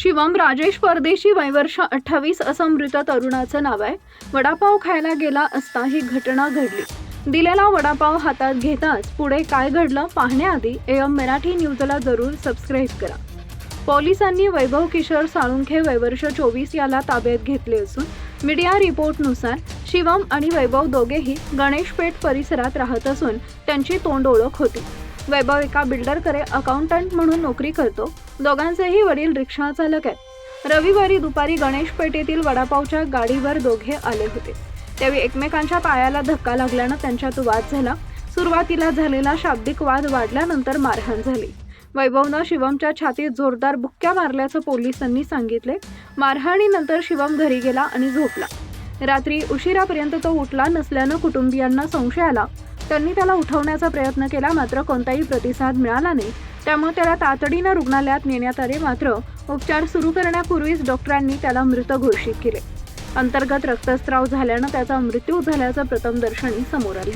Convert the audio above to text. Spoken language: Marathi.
शिवम राजेश परदेशी वय वर्ष 28 असं मृत तरुणाचं नाव आहे। वडापाव खायला गेला असता ही घटना घडली। दिलेला वडापाव हातात घेताच पुढे काय घडलं पाहण्याआधी एम मराठी न्यूजला जरूर सबस्क्राईब करा। पोलिसांनी वैभव किशोर साळुंखे वय वर्ष 24 याला ताब्यात घेतले असून मीडिया रिपोर्टनुसार शिवम आणि वैभव दोघेही गणेशपेठ परिसरात राहत असून त्यांची तोंड ओळख होती। वैभव एका बिल्डरकडे अकाउंटंट म्हणून नोकरी करतो। दोघांचेही वडील रिक्षा चालक आहेत। रविवारी दुपारी गणेशपेठेतील वडापावच्या गाडीवर दोघे आले होते। त्यावेळी एकमेकांच्या पायाला धक्का लागल्यानं त्यांच्यात वाद झाला। सुरुवातीला झालेला शाब्दिक वाद वाढल्यानंतर मारहाण झाली। वैभवनं शिवमच्या छातीत जोरदार बुक्क्या मारल्याचं पोलिसांनी सांगितले। मारहाणीनंतर शिवम घरी गेला आणि झोपला। रात्री उशिरापर्यंत तो उठला नसल्यानं कुटुंबियांना संशय आला। त्यांनी त्याला उठवण्याचा प्रयत्न केला, मात्र कोणताही प्रतिसाद मिळाला नाही। त्यामुळे त्याला तातडीनं रुग्णालयात नेण्यात आले, मात्र उपचार सुरू करण्यापूर्वीच डॉक्टरांनी त्याला मृत घोषित केले। अंतर्गत रक्तस्राव झाल्यानं त्याचा मृत्यू झाल्याचं प्रथमदर्शनी समोर आले।